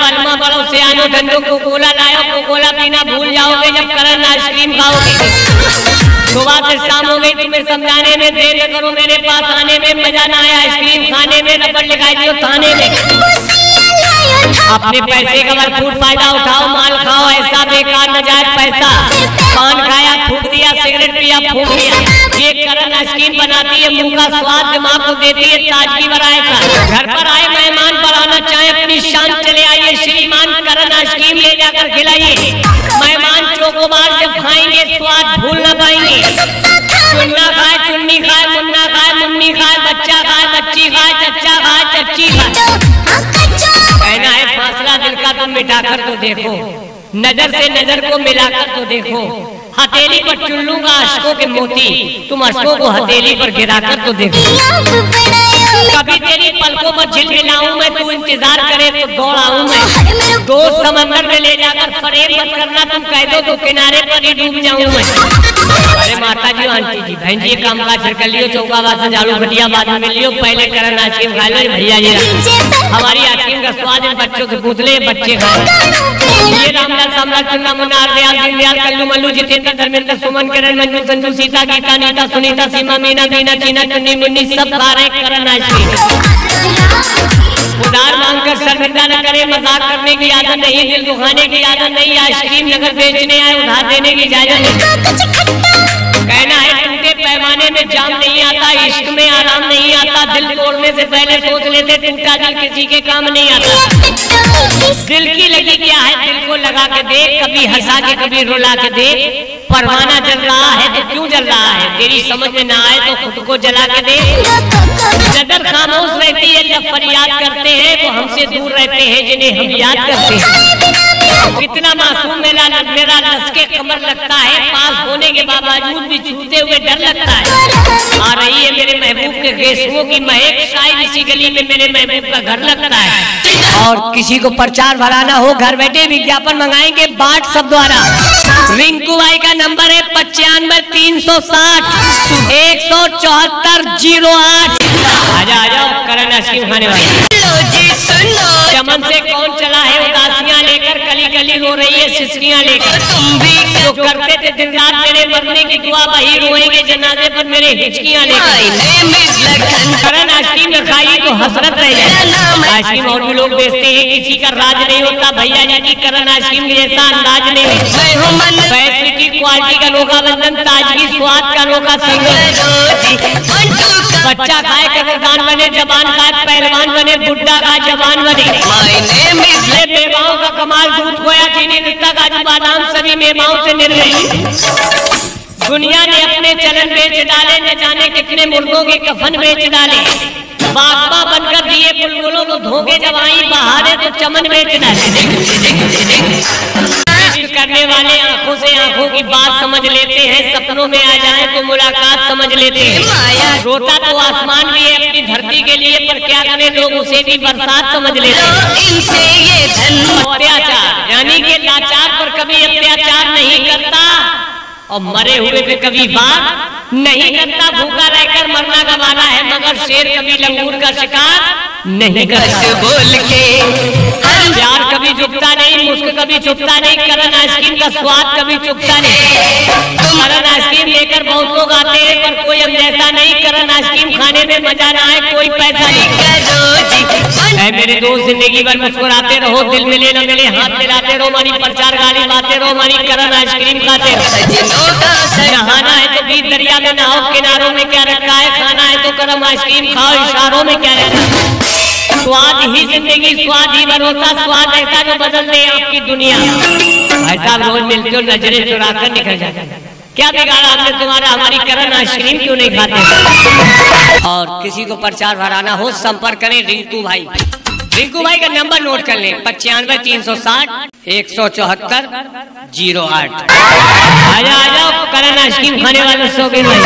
बलमा बड़ो सियानो ठंडो कोकोला लाओ, कोकोला पीना भूल जाओगे जब करण आइसक्रीम खाओगे। सुबह से शाम हो गई, तुम्हें समझाने में देर न करो, मेरे पास आने में मजा ना आया, आइसक्रीम खाने में रबड़ लगाई दियो थाने में। अपने पैसे का भरपूर फायदा उठाओ, माल खाओ, ऐसा बेकार न जाए पैसा। पान खाया फूक दिया, सिगरेट पिया फूक दिया। ये करण आइसक्रीम बनाती है, मुंह का स्वाद दिमाग को देती है ताजगी भराए का। घर पर आए मेहमान बढ़ाना चाहे अपनी शान, चले आइए श्रीमान करण आइसक्रीम ले जाकर खिलाइए। मेहमान चोकोबार जब खाएंगे स्वाद भूल न पाएंगे। चुन्ना खाए चुन्नी खाए, मुन्ना खाए मुन्नी खाए, बच्चा खाए बच्ची खाए, चच्चा खाए चच्ची खाए। कहना है फासला दिल का तुम मिटाकर तो देखो, नजर से नजर को मिलाकर तो देखो। हथेली पर चुन लूंगा अश्कों के मोती, तुम अश्कों को हथेली पर गिराकर तो देखो। कभी तेरी पलकों पर झिलमिलाऊं मैं, तू इंतजार करे तो दौड़ आऊं मैं। दोस्त समंदर में ले जाकर फरेब मत करना, तुम कह दो तो किनारे पर ही डूब जाऊं मैं। अरे माता जी आंटी जी बहन जी काम काज कर लियो, चौका बासन झाड़ू खटिया बाद में मिल लियो, पहले करण आइसक्रीम खा लो भैया जी। हमारी आइसक्रीम का स्वाद इन बच्चों से पूछ ले, बच्चे खाए। ये रामलाल सम्राट चुन्ना मुन्ना दयाल दीनदयाल कल्लू मल्लू जितेंद्र धर्मेंद्र सुमन किरण मंजू संजू सीता गीता नीता सुनीता सीमा मीना मीना चीना चुन्नी मुन्नी सब खा रहे करण आइसक्रीम। उधार मांगकर शर्मिंदा न करे, मजाक करने की आदत नहीं, दिल दुखाने की आदत नहीं, आइसक्रीम नगर बेचने आए उधार देने की इजाजत नहीं। कहना है टूटे पैमाने में जाम नहीं आता, इश्क में आराम नहीं आता, दिल तोड़ने से पहले सोच लेते टूटा दिल किसी के काम नहीं आता। दिल की लगी क्या है दिल को लगा के देख, कभी हंसा के कभी रुला के देख। परवाना जल रहा है तो क्यों जल रहा है, तेरी समझ में ना आए तो खुद को जला के देख। नजर खामोश रहती है जब फरियाद करते हैं, वो हमसे दूर रहते हैं जिन्हें हम याद करते हैं। कितना मासूम मेरा लसके कमर लगता है, पास होने के बावजूद भी छूते हुए डर लगता है। आ रही है मेरे महबूब के गेसुओं की महक, शायद इसी गली में मेरे महबूब का घर लगता है। और किसी को प्रचार भराना हो, घर बैठे विज्ञापन मंगाएंगे व्हाट्सएप द्वारा। रिंकू भाई का नंबर है 95 360 174 08। आ जाओ करण आइसक्रीम खाने वाले। चमन से कौन चला है उदासियां लेकर, कली कली रो रही है सिसकियां लेकर। जो करते थे दिन रात मेरे मरने की दुआ, वही रोएंगे जनाजे पर मेरे हिचकियां लेकर। करण आइसक्रीम खाई तो हसरत रह जाए। आइसक्रीम और भी लोग बेचते हैं, किसी का राज नहीं होता भैया जी की करण आइसक्रीम जैसा अंदाज नहीं होता। पैसे की क्वालिटी का लोका वंदन, ताजगी स्वाद का लोका संगम। बच्चा खाए कदरदान बने, जवान खाए पहलवान बने, बुड्ढा खाए जवान बने। मेवाओं का कमाल, दूध खोया चीनी रिश्ता काजू बादाम सभी मेवाओं से निर्मित। दुनिया ने अपने चलन बेच डाले, न जाने कितने मुर्गों के कफन बेच डाले। बागबा बनकर दिए बुलबुलों को धोखे, जब आई बहारे तो चमन बेच डाले। करने वाले आंखों से आंखों की बात समझ लेते हैं, सपनों में आ जाए तो मुलाकात समझ लेते हैं। रोता तो आसमान भी है अपनी धरती के लिए, पर क्या करें लोग उसे भी बरसात समझ लेते हैं। अत्याचार यानी कि लाचार पर कभी अत्याचार नहीं करता, और मरे हुए पे कभी बात नहीं करता। भूखा रहकर मरना गवाना है, मगर शेर कभी लंगूर का शिकार नहीं करता। बोल के प्यार कभी चुकता नहीं, मुस्क कभी चुकता नहीं, करण आइसक्रीम का स्वाद कभी चुकता नहीं। करण आइसक्रीम लेकर बहुत लोग आते हैं, पर कोई हम जैसा नहीं। करण आइसक्रीम खाने में मजा ना आए कोई पैसा नहीं। ऐ मेरे दोस्त जिंदगी भर मुस्कुराते रहो, दिल मिले न मिले हाथ मिलाते रहो, हमारी प्रचार गाली बातें रहो, हमारी करण आइसक्रीम खाते रहो। नहाना है तो बीच दरिया में नहाओ, किनारों में क्या रखा है, खाना है तो गरम आइसक्रीम खाओ, इशारों में क्या रखा है। स्वाद ही जिंदगी, स्वाद ही भरोसा, स्वाद ऐसा जो बदल दे आपकी दुनिया। भाई साहब रोज मिलते हो नजरें चुरा कर निकल जाते, क्या बिगाड़ा हमने तुम्हारा, हमारी करण आइसक्रीम क्यों नहीं खाते। और किसी को प्रचार भराना हो संपर्क करें रिंकू भाई। रिंकू भाई का नंबर नोट कर लें 95 360 174 08। आ जाओ करण आइसक्रीम खाने वाले शौकीन भाई।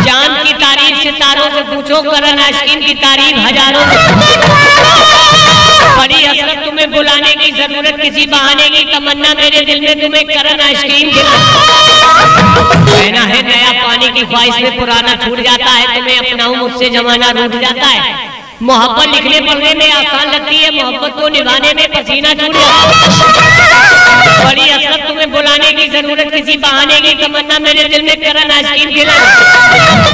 चांद की तारीफ सितारों से पूछो, करण आइसक्रीम की तारीफ हजारों से। बड़ी हसरत तुम्हें बुलाने की जरूरत किसी बहाने की, तमन्ना मेरे दिल में तुम्हें करण आइसक्रीम कहना है। नया पानी की ख्वाहिश में पुराना छूट जाता है, तुम्हें अपनाऊं मुझसे जमाना रूठ जाता है। मोहब्बत लिखने पढ़ने में आसान लगती है, मोहब्बत को निभाने में पसीना छूट जाता है। बड़ी असरत तुम्हें बुलाने की जरूरत, किसी बहाने की तमन्ना मेरे दिल में करण आइसक्रीम खिला।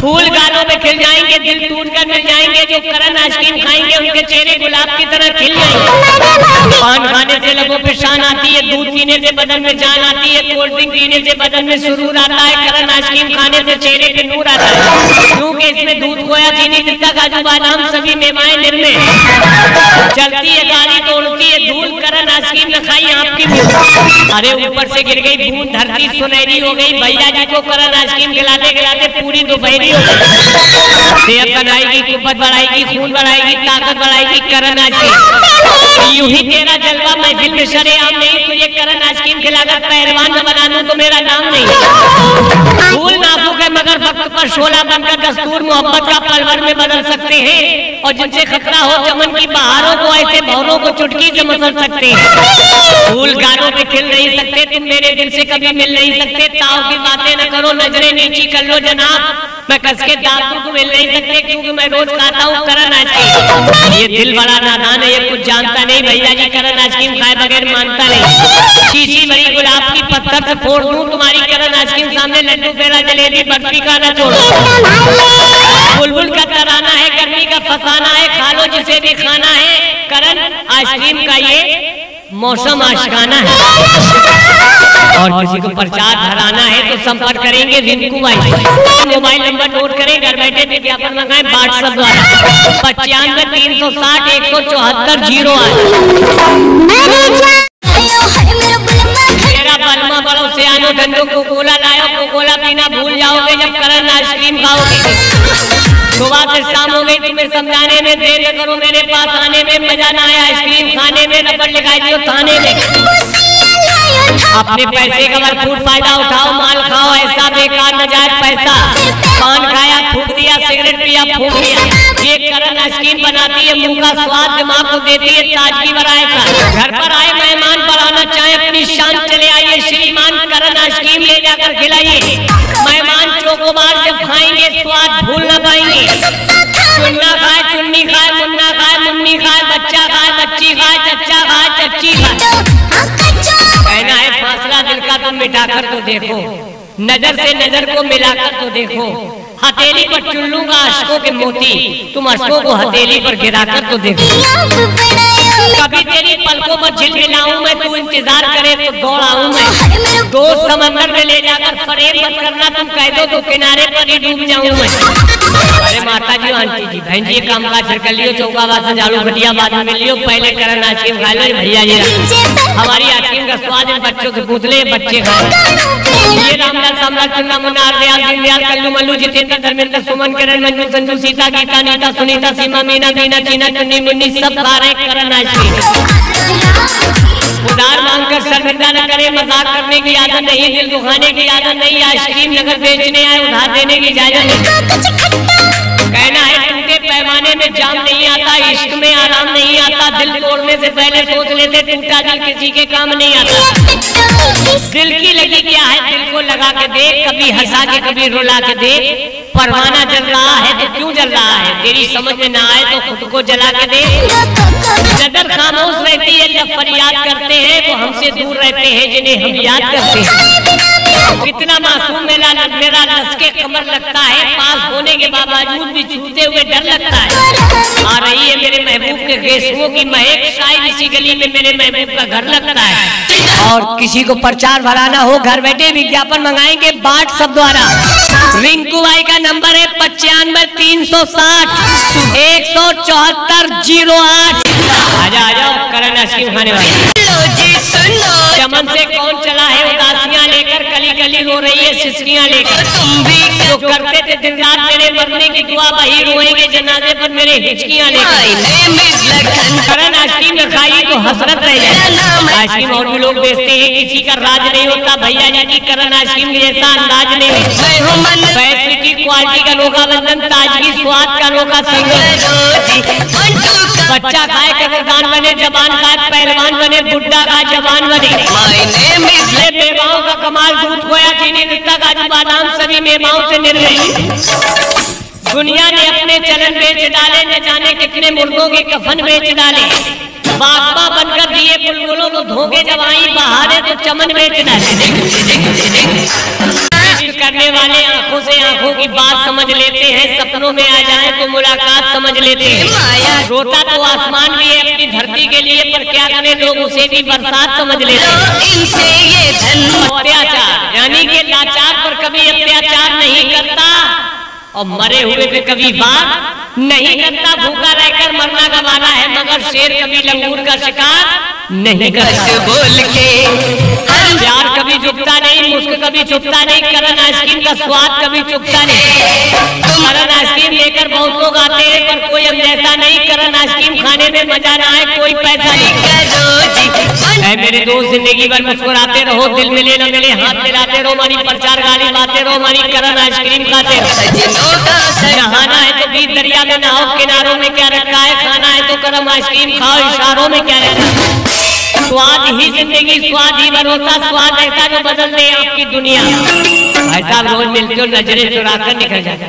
फूल गालों में खिल जाएंगे, दिल टूट कर मिल जाएंगे। जो करण आइसक्रीम खाएंगे उनके चेहरे गुलाब की तरह खिल जाएंगे। पान खाने से लोगों पे शान आती है, दूध पीने से बदन में जान आती है, कोल्ड ड्रिंक पीने से बदन में सुरूर आता है, करण आइसक्रीम खाने से चेहरे पे नूर आता है। क्योंकि इसमें दूध, खोया, चीनी, पिस्ता, काजू, बादाम सभी मेवाएं निर्मित। चलती है गाड़ी तो उड़ती है धूल, करण आइसक्रीम न खाई आपकी भूल। अरे ऊपर से गिर गई बूंद, धरती सुनहरी हो गई। भैया जी को करण आइसक्रीम खिलाते खिलाते पूरी दोपहरी हो गई। सेहत बनाएगी, कुब्बत बढ़ाएगी, खून बढ़ाएगी, ताकत बढ़ाएगी करण आइसक्रीम। यूं ही तेरा जलवा महफिल में शरेआम नहीं, तुझे करण आइसक्रीम खिलाकर पहलवान न बना दूं तो मेरा नाम नहीं। फूल नाजुक है मगर वक्त पर शोला बनकर दस्तूर मोहब्बत का पलवर में बदल सकते हैं। और जिनसे खतरा हो चमन की बहारों को, ऐसे भौरों को चुटकी से मसल सकते हैं। फूल गालों पे खिल नहीं सकते, तुम मेरे दिल से कभी मिल नहीं सकते। ताव की बातें न करो, नजरें नीची कर लो जनाब। मैं कस के दांतों को मिल नहीं सकते क्योंकि मैं रोज खाता हूँ करण आइसक्रीम। ये दिल बड़ा नादान है, ये कुछ जानता नहीं। भैया जी करण आइसक्रीम खाए बगैर मानता नहीं। शीशी भरी गुलाब की पत्थर से फोड़ दूं तुम्हारी करण आइसक्रीम सामने, लड्डू पेड़ा जलेबी बर्फी का न छोड़ो। बुलबुल का तराना है, गर्मी का फसाना है, खा लो जिसे भी खाना है। करण आइसक्रीम का ये मौसम आशिकाना है। और किसी को प्रचार धराना है तो संपर्क करेंगे रिंकू भाई। मोबाइल नंबर नोट करें, घर बैठे विज्ञापन मंगाएं व्हाट्सएप द्वारा 95 360 174 08। मेरा बलमा बड़ो सियानो ठंडो कोकोला लायो, कोकोला पीना भूल जाओगे जब करण आइसक्रीम खाओगे। सुबह से शाम हो गई, तुम्हें समझाने में देर न करो, मेरे पास आने में मजा ना आया आइसक्रीम खाने में, रबड़ लगाई दियो थाने में। अपने पैसे का भरपूर फायदा उठाओ, माल खाओ ऐसा बेकार न जाए पैसा। पान खाया फूक दिया, सिगरेट पिया फूक दिया। ये करण आइसक्रीम बनाती है, मुंह का स्वाद दिमाग को देती है ताजगी भराएगा। घर पर आए मेहमान बढ़ाना चाहे अपनी शान, चले आइए श्रीमान करण आइसक्रीम ले जाकर खिलाइए। मेहमान चोकोबार जब खाएंगे स्वाद भूल न पाएंगे। चुन्ना खाए, चुन्नी खाए, मुन्ना खाए, मुन्नी खाए, बच्चा खाए, बच्ची खाए, चच्चा खाए, चच्ची खाए। कहना है फासला दिल का तुम मिटाकर तो देखो, नजर से नजर को मिलाकर तो देखो। हथेली पर चुन लूंगा अश्कों के मोती, तुम अश्कों को हथेली पर गिराकर तो देखो। कभी तेरी पलकों पर झिलमिलाऊं मैं, तू इंतजार करे तो दौड़ आऊं मैं। दो समंदर में ले जाकर फरेब मत करना, तुम कह दो तो किनारे पर ही डूब जाऊं मैं। अरे माता जी, आंटी जी, बहन जी, काम काज कर लियो, चौका बासन झाड़ू घटिया बाद में लियो, पहले करण आइसक्रीम खा लो। भैया जी हमारी आइसक्रीम का स्वाद इन बच्चों से पूछ ले, बच्चे खाए। ये रामलाल सम्राट चुन्ना मुन्ना दयाल दीनदयाल कल्लू मल्लू जितेंद्र धर्मेंद्र सुमन किरण मंजू संजू सीता गीता नीता सुनीता सीमा मीना दीना चीना चुन्नी मुन्नी सब खा रहे करण आइसक्रीम। उधार मांगकर शर्मिंदा न करे, मजाक करने की आदत नहीं, दिल दुखाने की आदत नहीं। आइसक्रीम नगर बेचने आए, उधार देने की इजाजत नहीं। कहना है टूटे पैमाने में जाम नहीं आता, इश्क में आराम नहीं आता। दिल तोड़ने से पहले सोच लेते टूटा दिल किसी के काम नहीं आता। दिल की लगी क्या है दिल को लगा के देख, कभी हंसा के कभी रुला के देख। परवाना जल रहा है तो क्यों जल रहा है, तेरी समझ में ना आए तो खुद को जला के देख। नजर खामोश रहती है जब फरियाद करते हैं, वो हमसे दूर रहते हैं जिन्हें हम याद करते हैं। कितना मासूम मेरा लश्के कमर लगता है, पास होने के बावजूद भी छूते हुए डर लगता है। आ रही है मेरे महबूब के गेसुओं की महक, शायद इसी गली में मेरे महबूब का घर लगता है। और किसी को प्रचार बढ़ाना हो, घर बैठे विज्ञापन मंगाएंगे व्हाट्सएप द्वारा। रिंकू भाई का नंबर है 95 360 174 08। आ जाओ करण आइसक्रीम खाने वाले। चमन से कौन चला है उदासियां लेकर, कली कली रो रही है सिसकियां लेकर। जो करते थे दिन रात मेरे मरने की दुआ, वही रोएंगे जनाजे पर मेरे हिचकियां लेकर। करण आइसक्रीम खाई तो हसरत रह जाए। आइसक्रीम और भी लोग बेचते हैं, किसी का राज नहीं होता। भैया जी की करण आइसक्रीम जैसा अंदाज नहीं है। पैसे की क्वालिटी का अनोखा बंधन, ताजगी स्वाद का अनोखा संगम। बच्चा खाए कदरदान बने, जवान खाए पहलवान बने, बुढ़ा खाए जवान बने। मेवाओं का कमाल, दूध खोया चीनी पिस्ता काजू बादाम सभी मेवाओं से निर्मित। दुनिया ने अपने चलन बेच डाले, न जाने कितने मुर्गों के कफन बेच डाले। बागबा बनकर दिए बुलबुलों को धोखे, जब आई बहारे तो चमन बेच डाले। करने वाले आंखों से आंखों की बात समझ लेते हैं, सपनों में आ जाए तो मुलाकात समझ लेते हैं। रोता तो आसमान भी है अपनी धरती के लिए, पर क्या करें लोग उसे भी बरसात समझ लेते हैं। अत्याचार यानी कि लाचार पर कभी अत्याचार नहीं करता, और मरे हुए पे कभी बात नहीं करता। भूखा रहकर मरना गवारा है, मगर शेर कभी लंगूर का शिकार नहीं करता। बोल के प्यार कभी चुकता नहीं, मुस्क कभी चुकता नहीं, करण आइसक्रीम का स्वाद कभी चुकता नहीं। करण आइसक्रीम लेकर बहुत लोग आते हैं, पर कोई हम जैसा नहीं। करण आइसक्रीम खाने में मजा ना आए, कोई पैसा नहीं। मेरे दोस्त जिंदगी भर मुस्कुराते रहो, दिल मिले न मिले हाथ मिलाते रहो, हमारी प्रचार गाली बातें रहो, हमारी करण आइसक्रीम खाते रहो। नहाना है तो बीच दरिया में नहाओ, किनारों में क्या रखा है। खाना है तो करण आइसक्रीम खाओ, इशारों में क्या रखा है। स्वाद ही जिंदगी, स्वाद ही भरोसा, स्वाद ऐसा जो बदल दे आपकी दुनिया। भाई साहब रोज मिलते हो, नजरें चुरा कर निकल जाते,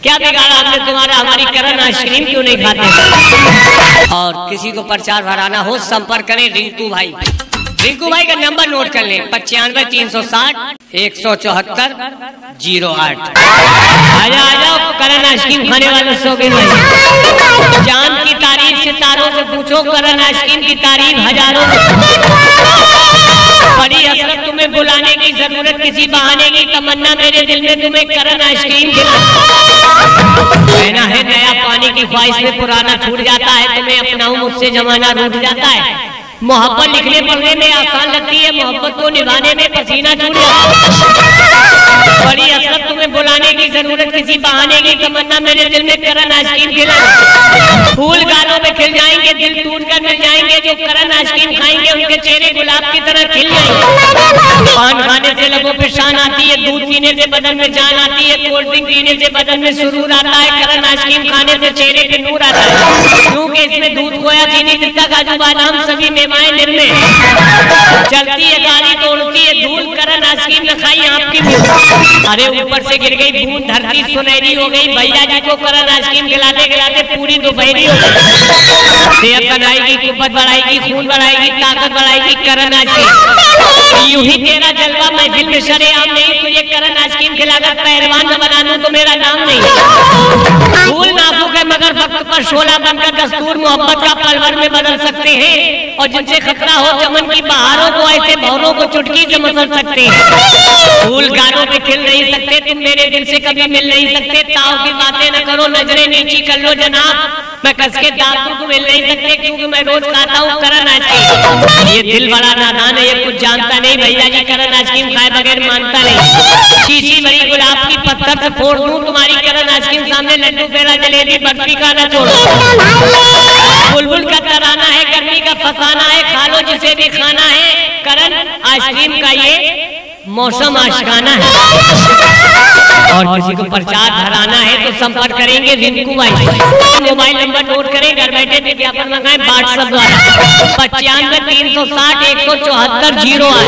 क्या बिगाड़ा हमने तुम्हारा, हमारी करण आइसक्रीम क्यों नहीं खाते। और किसी को प्रचार भराना हो संपर्क करें रिंकू भाई। रिंकू भाई का नंबर नोट कर लें, 95 360 174 08। आ जाओ करण आइसक्रीम खाने वाले शौकीन भाई। चांद की तारीफ सितारों से पूछो, करण आइसक्रीम की तारीफ हजारों से। बड़ी हसरत तुम्हें बुलाने की जरूरत किसी बहाने की, तमन्ना मेरे दिल में तुम्हें करण आइसक्रीम कहना है। नया पानी की ख्वाहिश में पुराना छूट जाता है, तुम्हें अपनाऊं मुझसे जमाना रूठ जाता है। मोहब्बत लिखने पढ़ने में आसान लगती है, मोहब्बत को निभाने में पसीना छूट जाता है। बड़ी हसरत तुम्हें बुलाने की जरूरत किसी बहाने की, तमन्ना मेरे दिल में करण आइसक्रीम खिला। फूल गालों में खिल जाएंगे, दिल टूट कर मिल जाएंगे, जो करण आइसक्रीम खाएंगे उनके चेहरे गुलाब की तरह खिल जाएंगे। पान खाने से लोगों पे शान आती है, दूध पीने से बदन में जान आती है, कोल्ड ड्रिंक पीने से बदन में सुरूर आता है, करण आइसक्रीम खाने से चेहरे पे नूर आता है। क्योंकि इसमें दूध खोया चीनी पिस्ता काजू बादाम सभी मेवाएं निर्मित। चलती है गाड़ी तो उड़ती है धूल, करण आइसक्रीम न खाई आपकी। अरे ऊपर से गिर गई बूंद, धरती सुनहरी हो गई। भैया जी को करण आइसक्रीम खिलाते खिलाते पूरी दोपहरी हो गई। सेहत बनाएगी, कुब्बत बढ़ाएगी, खून बढ़ाएगी, ताकत बढ़ाएगी करण आइसक्रीम। यूं ही तेरा जलवा महफिल में शरेआम नहीं, तुझे करण आइसक्रीम खिलाकर पहलवान न बना दूं तो मेरा नाम नहीं। फूल नाजुक है मगर वक्त पर शोला बनकर दस्तूर मोहब्बत का पलवर में बदल सकते हैं, और जिनसे खतरा हो चमन की बहारों को ऐसे भौरों को चुटकी से मसल सकते हैं। फूल गालों पे खिल नहीं सकते, तुम मेरे दिल से कभी मिल नहीं सकते। ताव की बातें न करो, नजरें नीची कर लो जनाब, मैं कस के दांतों को मिल नहीं सकते, क्योंकि मैं रोज खाता हूँ करण आइसक्रीम। ये दिल बड़ा नादान है, ये कुछ जानता नहीं। भैया जी करण आइसक्रीम खाए बगैर मानता नहीं। शीशी बड़ी गुलाब की पत्थर से फोड़ दूं तुम्हारी करण आइसक्रीम सामने, लड्डू पेड़ा जलेबी बर्फी का न छोड़ो। बुलबुल का तराना है, गर्मी का फसाना है, खा लो जिसे भी खाना है। करण आइसक्रीम का ये मौसम आशिकाना है। और किसी को प्रचार भराना है तो संपर्क करेंगे रिंकू भाई। मोबाइल नंबर नोट करें, घर बैठे विज्ञापन मंगाएं व्हाट्सएप द्वारा 95 360 174 08।